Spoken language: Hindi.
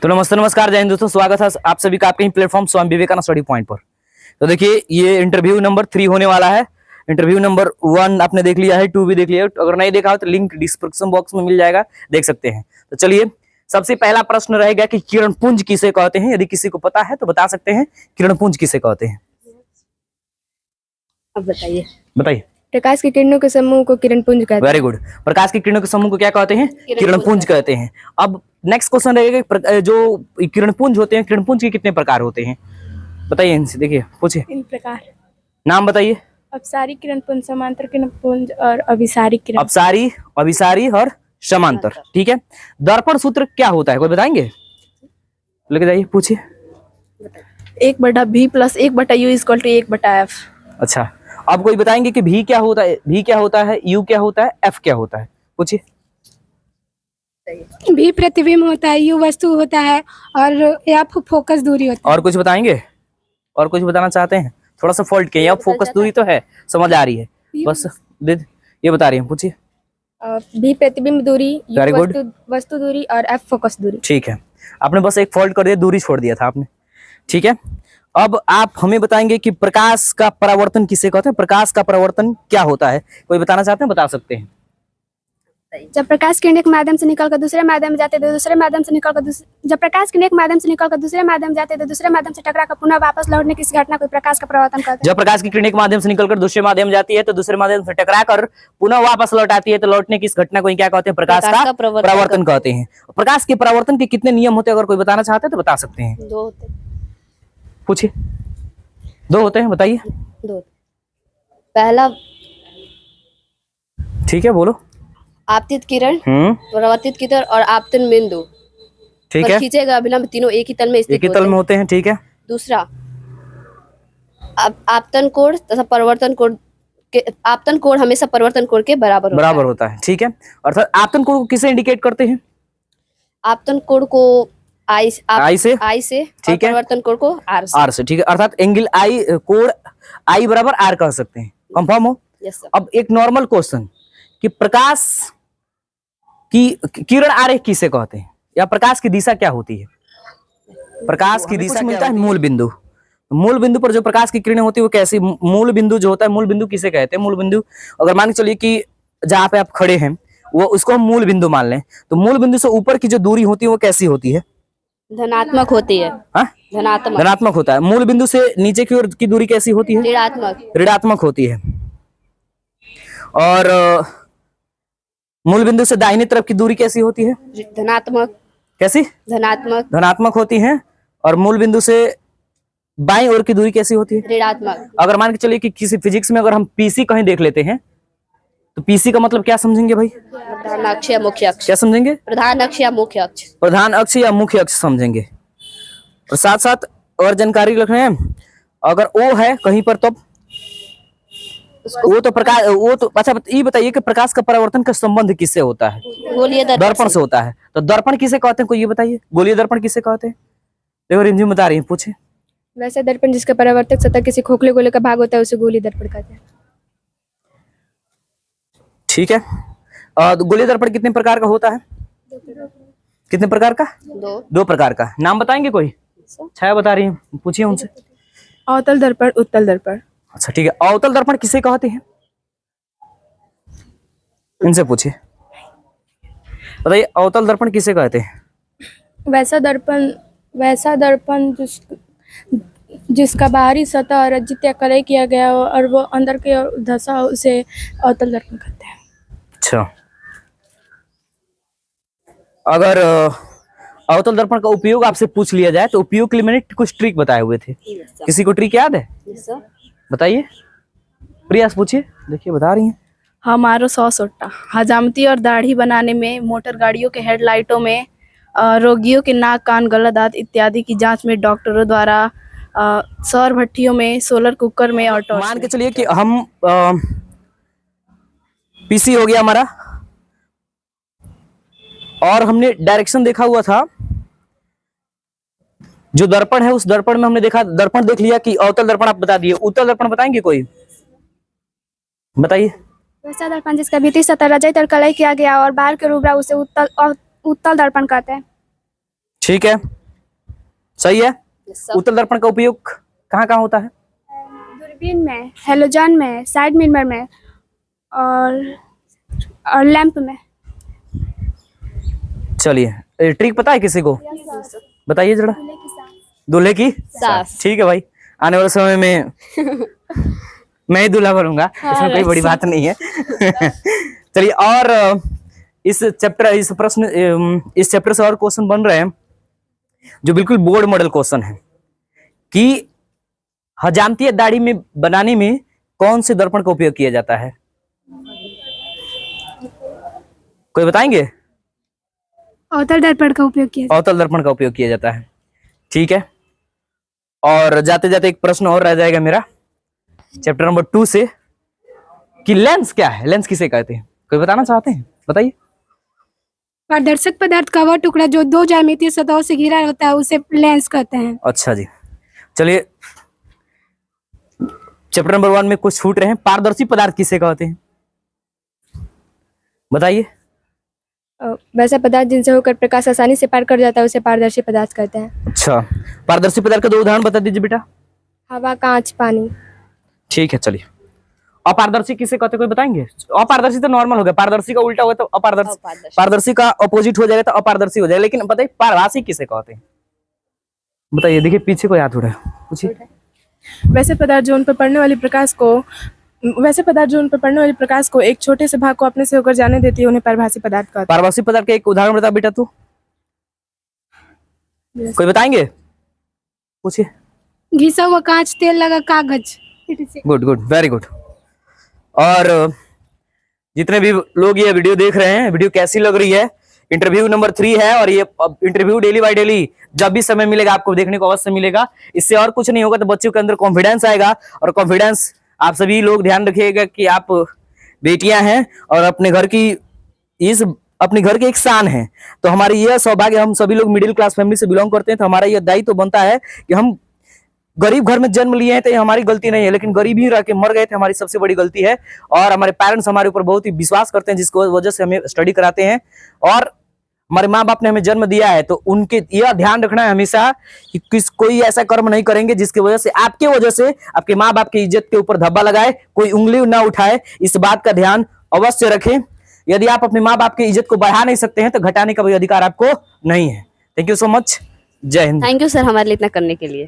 तो नमस्ते नमस्कार जय हिंद दोस्तों, स्वागत है आप सभी का आपके ही platform Swami Vivekananda study point पर। तो देखिए ये इंटरव्यू नंबर 3 होने वाला है। इंटरव्यू नंबर 1 आपने देख लिया है, 2 भी देख लिया है। अगर नहीं देखा हो तो लिंक डिस्क्रिप्शन बॉक्स में मिल जाएगा, देख सकते हैं। तो चलिए सबसे पहला प्रश्न रहेगा कि किरण पुंज किसे कहते हैं। यदि किसी को पता है तो बता सकते हैं किरण पुंज किसे कहते हैं। अब बताइए। बताइए। प्रकाश की किरणों के समूह को किरण पुंज कहते हैं। Very good. प्रकाश की किरणों के समूह को क्या कहते हैं? किरण पुंज कहते हैं। अब नेक्स्ट क्वेश्चन रहेगा जो किरण पुंज होते हैं, किरण पुंज के कितने प्रकार होते हैं बताइए इनसे। देखिए पूछिए। इन प्रकार नाम बताइए। अपसारी किरण पुंज, समांतर किरण पुंज और अभिसारी किरण। अपसारी, अभिसारी और समांतर। ठीक है। दर्पण सूत्र क्या होता है, कोई बताएंगे? लेके जाइए, पूछिए। 1/v + 1/u = 1/f। अच्छा, अब कोई बताएंगे कि भी क्या होता है, भी क्या होता है, यू क्या होता है, एफ क्या होता है? पूछिए। v प्रतिबिंब होता है, u वस्तु होता है और f फोकस दूरी होती है। और कुछ बताएंगे? और कुछ बताना चाहते हैं? थोड़ा सा फॉल्ट किया, फोकस दूरी तो है, समझ आ रही है, बस ये बता रही है। पूछिए। v प्रतिबिंब दूरी, Very u good. वस्तु दूरी और f फोकस दूरी। ठीक है, आपने बस एक फॉल्ट कर दिया, दूरी छोड़ दिया था आपने। ठीक है, अब आप हमें बताएंगे कि प्रकाश का परावर्तन किसे कहते हैं। प्रकाश का परावर्तन क्या होता है, कोई बताना चाहते हैं? बता सकते हैं। जब प्रकाश किरण एक माध्यम से निकलकर दूसरे माध्यम में जाते हैं तो दूसरे माध्यम से निकलकर जब प्रकाश किरण एक माध्यम से निकलकर दूसरे माध्यम जाते हैं तो दूसरे माध्यम से टकराकर पुनः वापस लौटने की इस घटना को प्रकाश का परावर्तन कहते हैं। जब प्रकाश की किरण एक माध्यम से निकलकर दूसरे माध्यम में जाती है तो दूसरे माध्यम से टकराकर पुनः वापस लौट आती है तो लौटने की इस घटना को क्या कहते हैं? प्रकाश का परावर्तन कहते हैं। प्रकाश के परावर्तन के कितने नियम होते हैं, अगर कोई बताना चाहते हैं तो बता सकते हैं। 2 होते हैं। पूछिए। 2 होते हैं, बताइए। 2। पहला, ठीक है, बोलो। आपतित किरण, परावर्तित किरण और आपतन बिंदु। ठीक है, खींचेगा अभिलंब, तीनों एक ही तल में स्थित एक ही तल में होते हैं। ठीक है। दूसरा, आपतन कोण तथा परिवर्तन कोण के, आपतन कोण हमेशा परिवर्तन कोण के बराबर होता है। ठीक है, अर्थात आपतन कोण को किसे इंडिकेट करते हैं? आपतन कोण को आई से, ठीक है, परिवर्तन कोण को आर से। ठीक है, अर्थात एंगल आई, कोण आई बराबर आर कह सकते हैं। कंफर्म हो? Yes sir. अब एक नॉर्मल क्वेश्चन कि प्रकाश की किरण आरेख किसे कहते हैं, या प्रकाश की दिशा क्या होती है? प्रकाश की दिशा मिलता है मूल बिंदु। मूल बिंदु पर जो प्रकाश की किरणें होती है वो कैसी, मूल बिंदु जो होता है, मूल बिंदु किसे कहते हैं? मूल बिंदु, अगर मान के चलिए कि जहां पे आप खड़े हैं वो उसको हम मूल बिंदु मान लें, तो मूल बिंदु से ऊपर की जो दूरी होती है वो कैसी होती है? धनात्मक होती है। धनात्मक होता है। मूल बिंदु से नीचे की ओर की दूरी कैसी होती है? ऋणात्मक होती है। और मूल बिंदु से दाहिनी तरफ की दूरी कैसी होती है? धनात्मक। कैसी? धनात्मक होती है। और मूल बिंदु से बाईं ओर की दूरी कैसी होती है? ऋणात्मक। अगर मान के चलिए कि किसी फिजिक्स में अगर हम पीसी कहीं देख लेते हैं तो पीसी का मतलब क्या समझेंगे भाई? प्रधान अक्ष या मुख्य अक्ष। क्या समझेंगे? प्रधान अक्ष या मुख्य अक्ष। प्रधान अक्ष या मुख्य अक्ष समझेंगे। और साथ साथ और जानकारी रख रहे हैं, अगर ओ है कहीं पर तब वो तो प्रकाश, वो तो अच्छा ये बताइए कि प्रकाश का परावर्तन का संबंध किससे होता है? गोलीय दर्पण से होता है। तो दर्पण किसे कहते हैं, कोई ये बताइए? गोलीय दर्पण किसे कहते हैं? देखो रिमझिम बता रही है, पूछे। वैसे दर्पण जिसका परावर्तक सतह किसी खोखले गोले का भाग होता है उसे गोलीय दर्पण कहते हैं। ठीक है। गोलीय दर्पण कितने प्रकार का होता है? कितने प्रकार का? 2 प्रकार का। नाम बताएंगे कोई? छाया बता रही है, पूछिए उनसे। अवतल दर्पण, उत्तल दर्पण। अच्छा ठीक है, अवतल दर्पण किसे कहते हैं? इनसे पूछिए, बताइए अवतल दर्पण किसे कहते हैं? वैसा दर्पण जिसका बाहरी सतह रचित या कलय किया गया हो और वो अंदर की ओर धंसा हो उसे अवतल दर्पण कहते हैं। अच्छा, अगर अवतल दर्पण का उपयोग आपसे पूछ लिया जाए तो उपयोग के लिए मैंने कुछ ट्रिक बताए हुए थे। किसी को ट्रिक याद है? बताइए। प्रयास पूछिए, देखिए बता रही हैं। हमारो 100 सोटा हजामती और दाढ़ी बनाने में, मोटर गाड़ियों के हेडलाइटों में, रोगियों के नाक कान गला दांत इत्यादि की जांच में, डॉक्टरों द्वारा सौर भट्टियों में, सोलर कुकर में और मान के चलिए कि हम पीसी हो गया हमारा और हमने डायरेक्शन देखा हुआ था, जो दर्पण है उस दर्पण में हमने देखा, दर्पण देख लिया कि अवतल दर्पण आप बता दिए। उत्तल दर्पण बताएंगे कोई? बताइए। वैसा दर्पण जिसका भीतरी सतह रचित और कलय किया गया और बाहर के रूबरा उसे उत्तल दर्पण कहते हैं। ठीक है, सही है। उत्तल दर्पण का उपयोग कहाँ कहाँ होता है? दूरबीन में, हेलोजन में, साइड मिरर में और लैंप में। चलिए, ट्रिक पता है किसी को? बताइए जरा। दूल्हे की सास। ठीक है भाई, आने वाले समय में मैं ही दूल्हा बनूंगा, इसमें कोई बड़ी बात नहीं है। चलिए, और इस चैप्टर से और क्वेश्चन बन रहे हैं जो बिल्कुल बोर्ड मॉडल क्वेश्चन है कि हजामती दाढ़ी में बनाने में कौन से दर्पण का उपयोग किया जाता है? कोई बताएंगे? अवतल दर्पण का उपयोग किया। अवतल दर्पण का उपयोग किया जाता है। ठीक है, और जाते जाते एक प्रश्न और रह जाएगा मेरा चैप्टर नंबर 2 से कि लेंस क्या है? लेंस किसे कहते हैं? कोई बताना चाहते हैं? बताइए। पारदर्शक पदार्थ का वह टुकड़ा जो दो ज्यामितीय सतहों से घिरा होता है उसे लेंस कहते हैं। अच्छा जी, चलिए चैप्टर नंबर 1 में कुछ छूट रहे हैं। पारदर्शी पदार्थ किसे कहते हैं? बताइए। वैसा पदार्थ जिनसे होकर प्रकाश आसानी से पार कर जाता है उसे पारदर्शी पदार्थ कहते हैं। अच्छा, पारदर्शी पदार्थ का दो उदाहरण बता दीजिए बेटा। हवा, कांच, पानी। ठीक है, चलिए। अपारदर्शी किसे कहते हैं? कोई बताएंगे? अपारदर्शी तो नॉर्मल हो गया, पारदर्शी का उल्टा हो तो अपारदर्शी, पारदर्शी का अपोजिट हो जाएगा तो अपारदर्शी हो जाएगा। लेकिन बताइए पारभासी किसे कहते हैं? बताइए। देखिए पीछे को याद हो रहा है, पूछिए। वैसे पदार्थ जो उन पर पड़ने वाली प्रकाश को एक छोटे से भाग को अपने से होकर जाने देती है उन्हें पारभासी पदार्थ कहते हैं। पारभासी पदार्थ का एक उदाहरण बता बेटा तू। कोई बताएंगे? पूछिए। घिसा हुआ कांच, तेल लगा कागज। Good good, very good. और जितने भी लोग ये वीडियो देख रहे हैं, वीडियो कैसी लग रही है? इंटरव्यू नंबर 3 है और ये इंटरव्यू डेली बाय डेली जब भी समय मिलेगा आपको देखने को अवश्य मिलेगा। इससे और कुछ नहीं होगा तो बच्चों के अंदर कॉन्फिडेंस आएगा, और कॉन्फिडेंस आप सभी लोग ध्यान रखिएगा कि आप बेटियां हैं और अपने घर की एक शान है। तो हमारी यह सौभाग्य, हम सभी लोग मिडिल क्लास फैमिली से बिलोंग करते हैं, तो हमारा यह दायित्व बनता है कि हम गरीब घर में जन्म लिए हैं तो ये हमारी गलती नहीं है, लेकिन गरीब ही रह के मर गए थे हमारी सबसे बड़ी गलती है। और हमारे पेरेंट्स हमारे ऊपर बहुत ही विश्वास करते हैं जिसको वजह से हमें स्टडी कराते हैं, और हमारे माँ बाप ने हमें जन्म दिया है तो उनके यह ध्यान रखना है हमेशा कि कोई ऐसा कर्म नहीं करेंगे जिसकी वजह से आपके माँ बाप की इज्जत के ऊपर धब्बा लगाए, कोई उंगली ना उठाए। इस बात का ध्यान अवश्य रखें। यदि आप अपने माँ बाप की इज्जत को बढ़ा नहीं सकते हैं तो घटाने का भी अधिकार आपको नहीं है। Thank you so much. जय हिंद। थैंक यू सर हमारे लिए इतना करने के लिए।